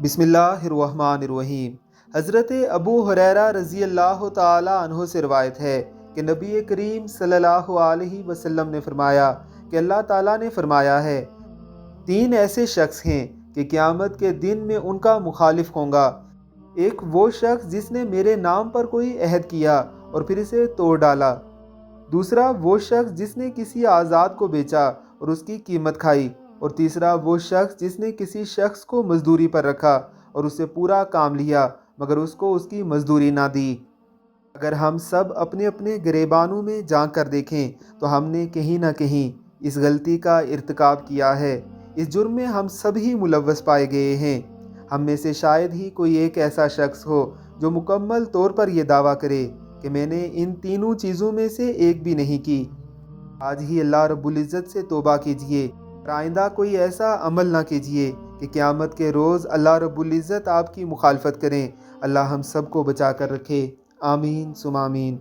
بسم اللہ الرحمن الرحیم۔ حضرت ابو ہریرہ رضی اللہ تعالی عنہ سے روایت ہے کہ نبی کریم صلی اللہ علیہ وسلم نے فرمایا کہ اللہ تعالیٰ نے فرمایا ہے، تین ایسے شخص ہیں کہ قیامت کے دن میں ان کا مخالف ہوں گا۔ ایک وہ شخص جس نے میرے نام پر کوئی عہد کیا اور پھر اسے توڑ ڈالا۔ دوسرا وہ شخص جس نے کسی آزاد کو بیچا اور اس کی قیمت کھائی۔ اور تیسرا وہ شخص جس نے کسی شخص کو مزدوری پر رکھا اور اس سے پورا کام لیا مگر اس کو اس کی مزدوری نہ دی۔ اگر ہم سب اپنے اپنے گریبانوں میں جھانک کر دیکھیں تو ہم نے کہیں نہ کہیں اس غلطی کا ارتکاب کیا ہے۔ اس جرم میں ہم سب ہی ملوث پائے گئے ہیں۔ ہم میں سے شاید ہی کوئی ایک ایسا شخص ہو جو مکمل طور پر یہ دعویٰ کرے کہ میں نے ان تینوں چیزوں میں سے ایک بھی نہیں کی۔ آج ہی اللہ رب العزت سے توبہ کیجئے اور آئندہ کوئی ایسا عمل نہ کیجئے کہ قیامت کے روز اللہ رب العزت آپ کی مخالفت کریں۔ اللہ ہم سب کو بچا کر رکھے، آمین ثم آمین۔